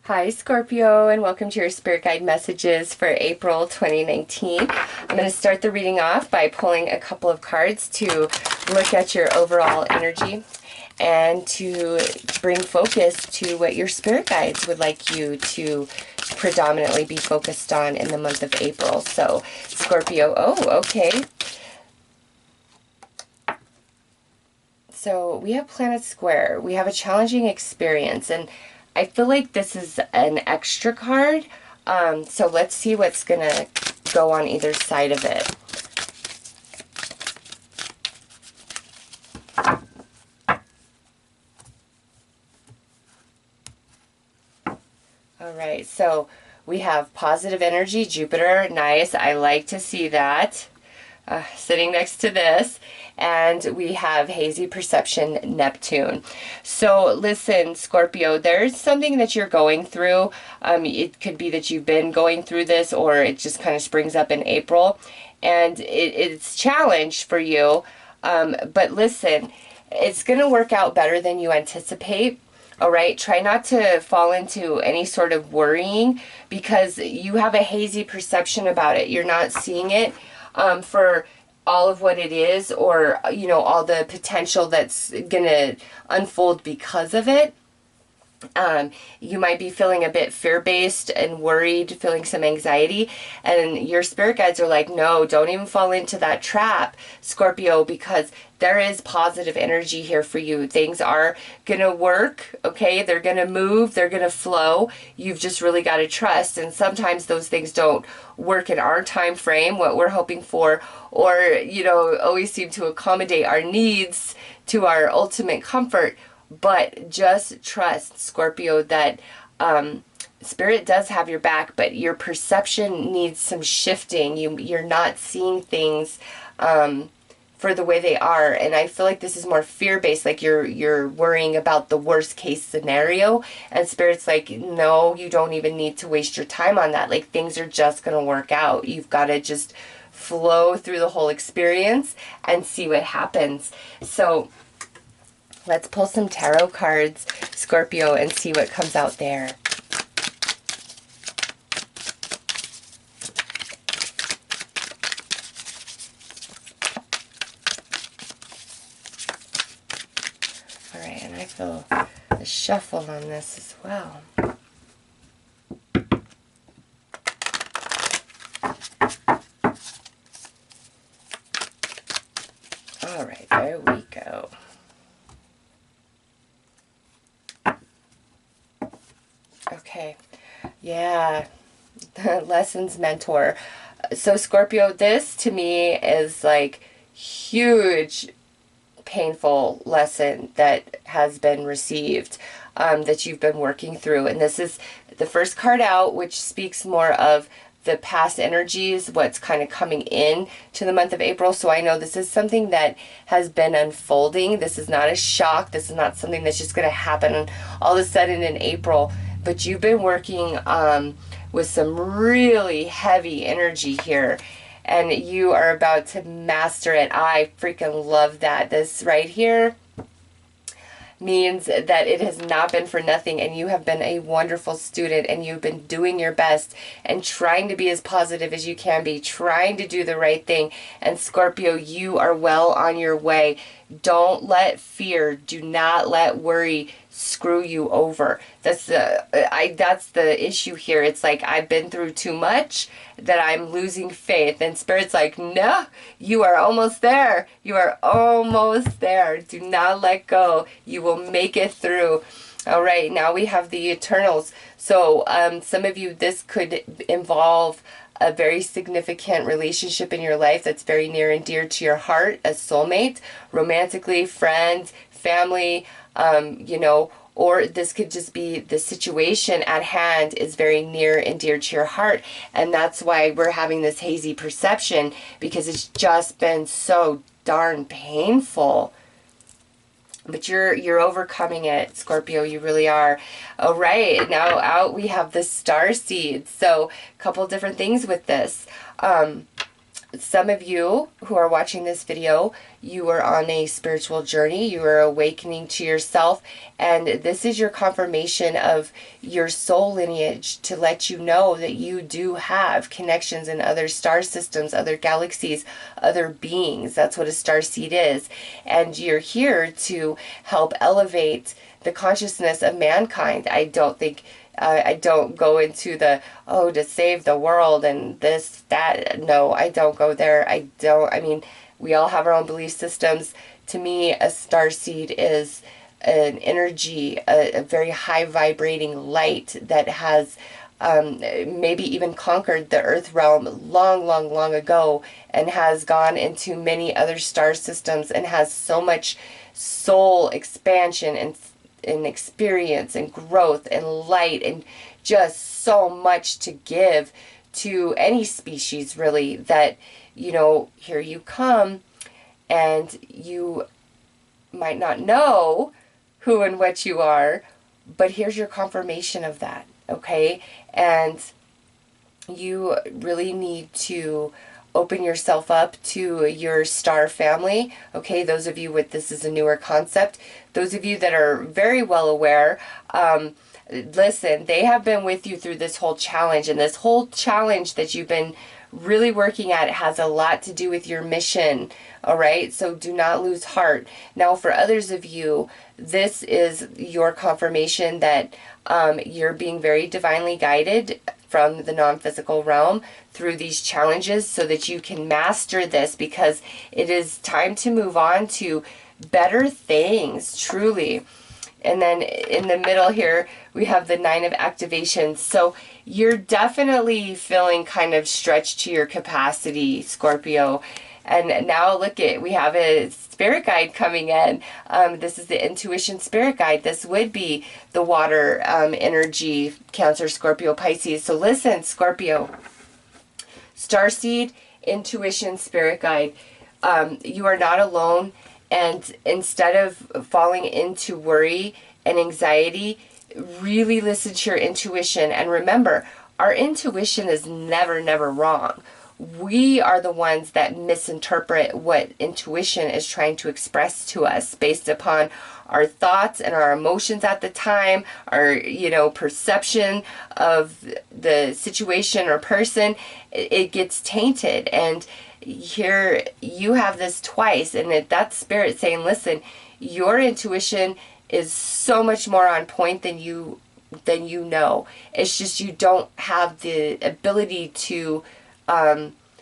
Hi Scorpio, and welcome to your Spirit Guide messages for April 2019. I'm going to start the reading off by pulling a couple of cards to look at your overall energy and to bring focus to what your Spirit Guides would like you to predominantly be focused on in the month of April. So Scorpio, okay. So we have Planet Square. We have a challenging experience, and I feel like this is an extra card. So let's see what's going to go on either side of it. All right, so we have positive energy, Jupiter. Nice. I like to see that. Sitting next to this, and we have hazy perception, Neptune. So listen, Scorpio, there's something that you're going through. It could be that you've been going through this, or it just kind of springs up in April, and it's challenged for you. But listen, it's going to work out better than you anticipate. All right, try not to fall into any sort of worrying because you have a hazy perception about it. You're not seeing it for all of what it is, or all the potential that's gonna unfold because of it. You might be feeling a bit fear-based and worried, feeling some anxiety, and your spirit guides are like, no, don't even fall into that trap, Scorpio, because there is positive energy here for you. Things are gonna work, okay? They're gonna move, they're gonna flow. You've just really got to trust, and sometimes those things don't work in our time frame, what we're hoping for, or always seem to accommodate our needs to our ultimate comfort. But just trust, Scorpio, that Spirit does have your back, but your perception needs some shifting. You're not seeing things for the way they are, and I feel like this is more fear-based, like you're worrying about the worst case scenario, and Spirit's like, no, you don't even need to waste your time on that. Like, things are just going to work out. You've got to just flow through the whole experience and see what happens. So let's pull some tarot cards, Scorpio, and see what comes out there. All right, and I feel the shuffle on this as well. All right, there we go. Okay, yeah, lessons mentor. So Scorpio, this to me is like huge, painful lesson that has been received, that you've been working through. And this is the first card out, which speaks more of the past energies, what's kind of coming in to the month of April. So I know this is something that has been unfolding. This is not a shock. This is not something that's just going to happen all of a sudden in April. But you've been working with some really heavy energy here, and you are about to master it. I freaking love that. This right here means that it has not been for nothing, and you have been a wonderful student, and you've been doing your best and trying to be as positive as you can be, trying to do the right thing. And Scorpio, you are well on your way. Don't let fear, do not let worry screw you over. That's the issue here. It's like, I've been through too much that I'm losing faith, and Spirit's like, no, you are almost there. You are almost there. Do not let go. You will make it through. All right, now we have the Eternals. So some of you, this could involve a very significant relationship in your life that's very near and dear to your heart, a soulmate, romantically, friend, family, or this could just be the situation at hand is very near and dear to your heart. And that's why we're having this hazy perception, because it's just been so darn painful. But you're overcoming it, Scorpio. You really are. All right, now out we have the star seeds. So a couple different things with this. some of you who are watching this video, you are on a spiritual journey. You are awakening to yourself, and this is your confirmation of your soul lineage to let you know that you do have connections in other star systems, other galaxies, other beings. That's what a star seed is. And you're here to help elevate the consciousness of mankind. I don't go into the, oh, to save the world and this, that. No, I don't go there. I mean, we all have our own belief systems. To me, a star seed is an energy, a very high vibrating light that has maybe even conquered the earth realm long, long, long ago, and has gone into many other star systems and has so much soul expansion and experience and growth and light and just so much to give to any species, really, that, here you come, and you might not know who and what you are, but here's your confirmation of that, okay? And you really need to open yourself up to your star family, okay? Those of you with, this is a newer concept. Those of you that are very well aware, listen, they have been with you through this whole challenge, and this whole challenge that you've been really working at has a lot to do with your mission, all right? So do not lose heart. Now, for others of you, this is your confirmation that you're being very divinely guided from the non-physical realm through these challenges so that you can master this, because it is time to move on to better things, truly. And then in the middle here, we have the 9 of activations. So you're definitely feeling kind of stretched to your capacity, Scorpio. And now look at, we have a spirit guide coming in. This is the intuition spirit guide. This would be the water energy, Cancer, Scorpio, Pisces. So listen, Scorpio, starseed, intuition spirit guide. You are not alone. And instead of falling into worry and anxiety, really listen to your intuition. And remember, our intuition is never, never wrong. We are the ones that misinterpret what intuition is trying to express to us based upon our thoughts and our emotions at the time, our, perception of the situation or person. It gets tainted. And here you have this twice, and that's spirit saying, listen, your intuition is so much more on point than you know. It's just you don't have the ability to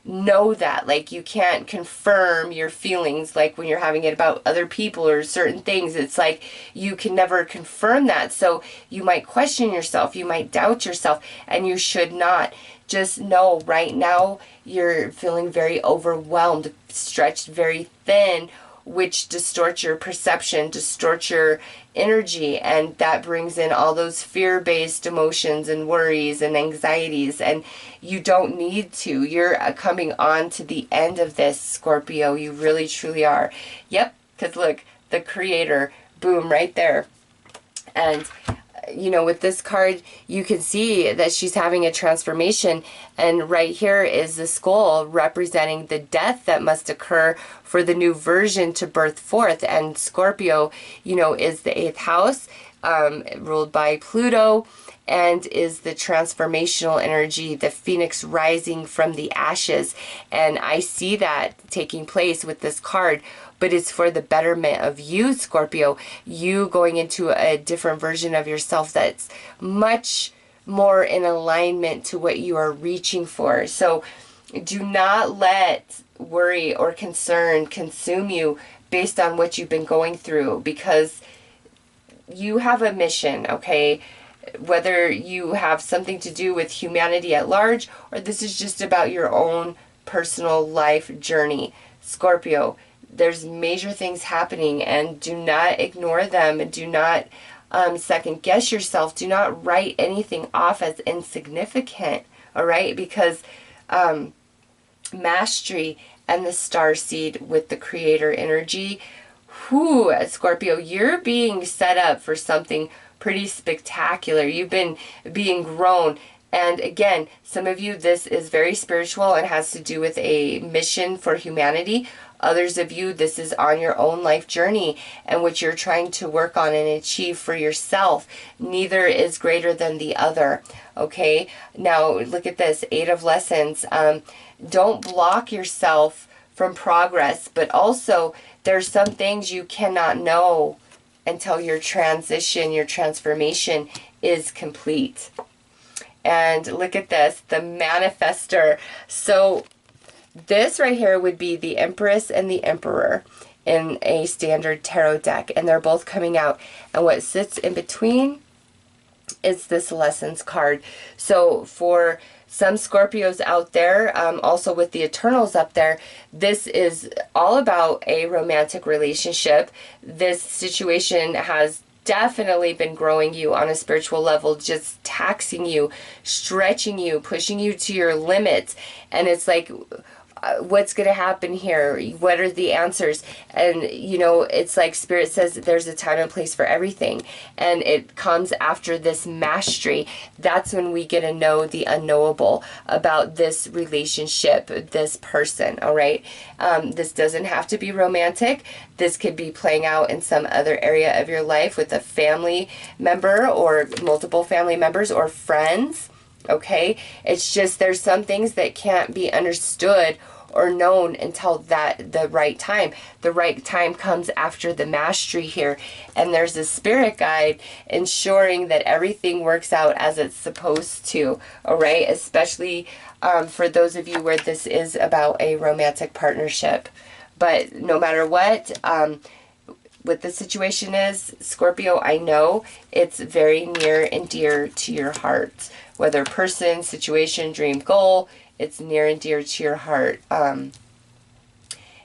know that. Like, you can't confirm your feelings, like when you're having it about other people or certain things. It's like you can never confirm that. So you might question yourself, you might doubt yourself, and you should not. Just know right now you're feeling very overwhelmed, stretched very thin, which distorts your perception, distorts your energy, and that brings in all those fear-based emotions and worries and anxieties, and you don't need to. You're coming on to the end of this, Scorpio. You really, truly are. Yep, because look, the creator, boom, right there. And with this card, you can see that she's having a transformation. And right here is the skull representing the death that must occur for the new version to birth forth. And Scorpio, is the 8th house, ruled by Pluto, and is the transformational energy, the phoenix rising from the ashes. And I see that taking place with this card. But it's for the betterment of you, Scorpio. You going into a different version of yourself that's much more in alignment to what you are reaching for. So do not let worry or concern consume you based on what you've been going through, because you have a mission, okay? Whether you have something to do with humanity at large, or this is just about your own personal life journey, Scorpio, there's major things happening, and do not ignore them, and do not second guess yourself. Do not write anything off as insignificant, all right? Because mastery and the star seed with the creator energy, Scorpio, you're being set up for something pretty spectacular. You've been being grown And again, some of you, this is very spiritual and has to do with a mission for humanity. Others of you, this is on your own life journey and what you're trying to work on and achieve for yourself. Neither is greater than the other. Okay, now look at this, 8 of Lessons. Don't block yourself from progress, but also there's some things you cannot know until your transition, your transformation is complete. And look at this, the Manifester. So this right here would be the Empress and the Emperor in a standard tarot deck, and they're both coming out. And what sits in between is this Lessons card. So for some Scorpios out there, also with the Eternals up there, this is all about a romantic relationship. This situation has definitely been growing you on a spiritual level, just taxing you, stretching you, pushing you to your limits. And it's like, what's going to happen here? What are the answers? And, you know, it's like Spirit says that there's a time and place for everything. And it comes after this mastery. That's when we get to know the unknowable about this relationship, this person, all right? This doesn't have to be romantic. This could be playing out in some other area of your life with a family member or multiple family members or friends, okay? It's just there's some things that can't be understood or known until the right time. The right time comes after the mastery here. And there's a spirit guide ensuring that everything works out as it's supposed to, all right? Especially for those of you where this is about a romantic partnership. But no matter what the situation is, Scorpio, I know it's very near and dear to your heart. Whether person, situation, dream, goal, it's near and dear to your heart. And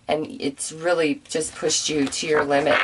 it's really just pushed you to your limits.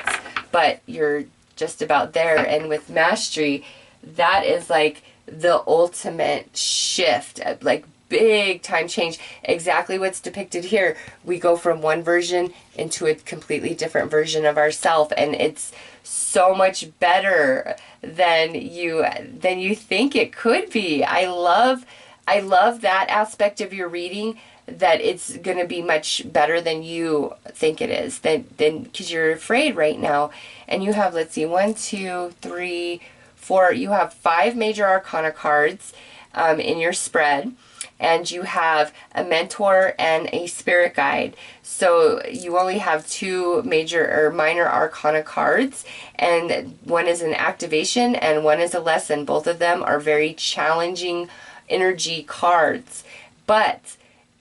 But you're just about there. And with mastery, that is like the ultimate shift, like big time change. Exactly what's depicted here. We go from one version into a completely different version of ourselves, and it's so much better than you think it could be. I love that aspect of your reading, that it's going to be much better than you think it is, than because you're afraid right now. And you have, let's see, 1, 2, 3, 4, you have 5 major arcana cards in your spread. And you have a mentor and a spirit guide. So you only have 2 major or minor arcana cards, and one is an activation and one is a lesson. Both of them are very challenging energy cards, but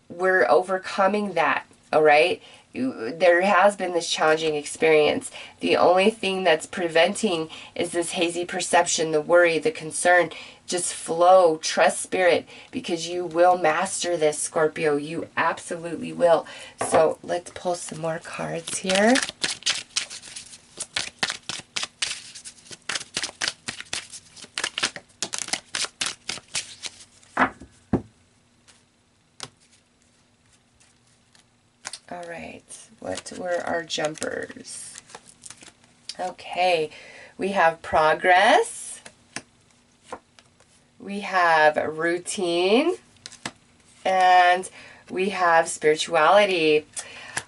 we're overcoming that, all right? There has been this challenging experience. The only thing that's preventing is this hazy perception, the worry, the concern. Just flow, trust Spirit, because you will master this, Scorpio. You absolutely will. So let's pull some more cards here. All right, what were our jumpers? Okay, we have progress. We have routine, and we have spirituality.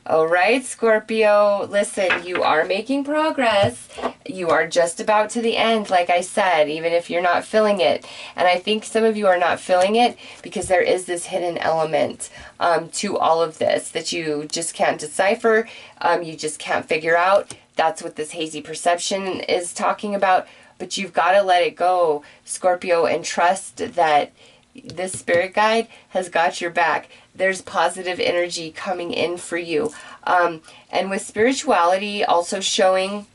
All right, Scorpio, listen, you are making progress. You are just about to the end, like I said, even if you're not feeling it. And I think some of you are not feeling it because there is this hidden element to all of this that you just can't decipher, you just can't figure out. That's what this hazy perception is talking about. But you've got to let it go, Scorpio, and trust that this spirit guide has got your back. There's positive energy coming in for you. And with spirituality also showing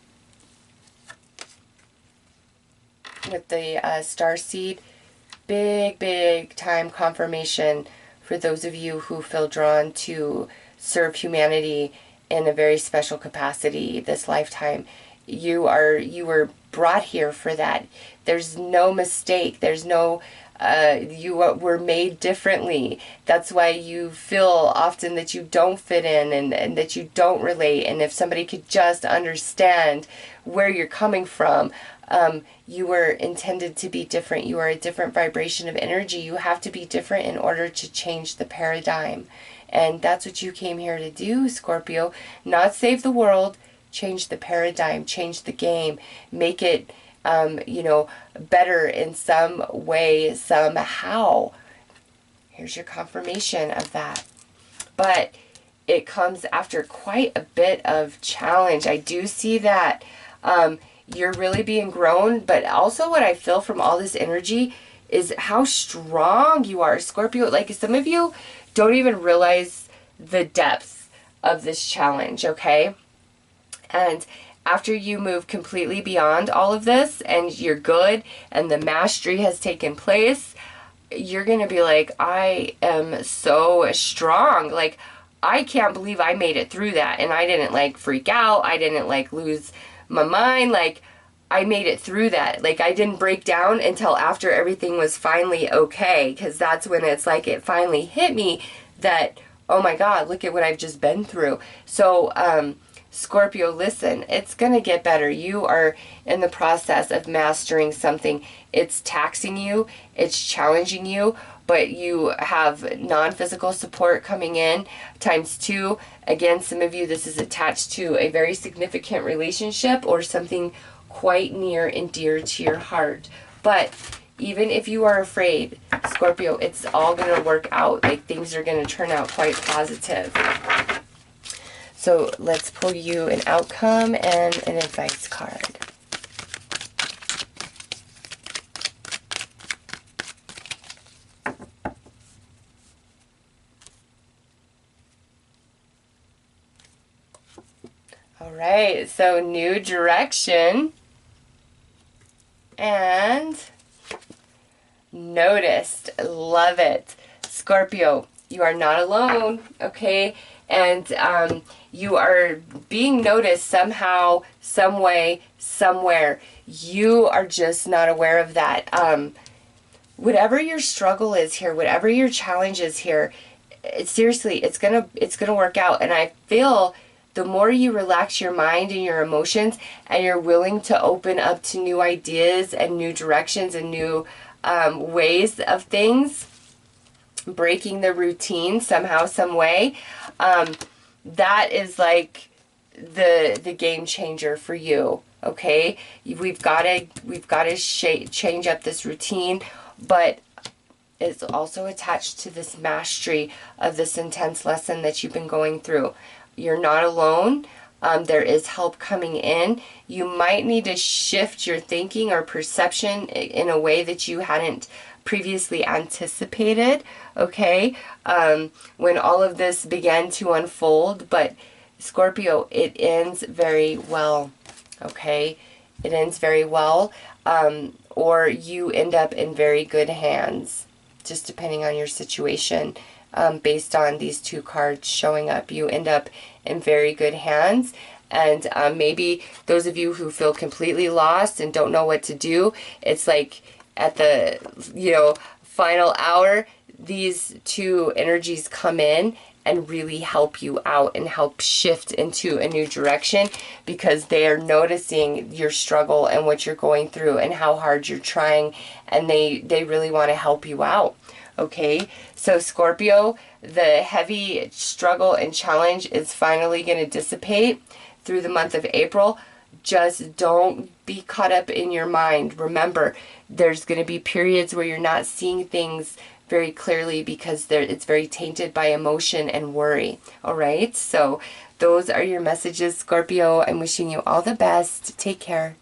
with the starseed, big time confirmation for those of you who feel drawn to serve humanity in a very special capacity this lifetime. You were brought here for that. There's no mistake. There's no you were made differently. That's why you feel often that you don't fit in and that you don't relate. And if somebody could just understand where you're coming from, You were intended to be different. You are a different vibration of energy. You have to be different in order to change the paradigm. And that's what you came here to do, Scorpio. Not save the world, change the paradigm, change the game, make it, better in some way, somehow. Here's your confirmation of that. But it comes after quite a bit of challenge. I do see that you're really being grown, but also what I feel from all this energy is how strong you are, Scorpio. Like, some of you don't even realize the depth of this challenge, okay? And after you move completely beyond all of this and you're good and the mastery has taken place, you're going to be like, I am so strong. Like, I can't believe I made it through that. And I didn't like freak out. I didn't like lose my mind. Like, I made it through that. Like, I didn't break down until after everything was finally okay. Because that's when it's like it finally hit me that, oh my God, look at what I've just been through. So, Scorpio, listen, it's going to get better. You are in the process of mastering something. It's taxing you, it's challenging you, but you have non-physical support coming in ×2. Again, some of you, this is attached to a very significant relationship or something quite near and dear to your heart. But even if you are afraid, Scorpio, it's all going to work out. Like, things are going to turn out quite positive. So let's pull you an outcome and an advice card. All right, so new direction and noticed. Love it. Scorpio, you are not alone, okay? And you are being noticed somehow, some way, somewhere. You are just not aware of that. Whatever your struggle is here, whatever your challenge is here, seriously, it's gonna work out. And I feel the more you relax your mind and your emotions, and you're willing to open up to new ideas and new directions and new ways of things, breaking the routine somehow, some way, that is like the game changer for you. Okay, we've got to change up this routine, but it's also attached to this mastery of this intense lesson that you've been going through. You're not alone. There is help coming in. You might need to shift your thinking or perception in a way that you hadn't previously anticipated, okay, when all of this began to unfold. But Scorpio, it ends very well, okay? It ends very well, or you end up in very good hands, just depending on your situation. Based on these two cards showing up, you end up in very good hands. And maybe those of you who feel completely lost and don't know what to do, it's like at the final hour, these two energies come in and really help you out and help shift into a new direction, because they are noticing your struggle and what you're going through and how hard you're trying, and they really want to help you out. Okay, so Scorpio, the heavy struggle and challenge is finally going to dissipate through the month of April. Just don't be caught up in your mind. Remember, there's going to be periods where you're not seeing things very clearly because it's very tainted by emotion and worry. All right, so those are your messages, Scorpio. I'm wishing you all the best. Take care.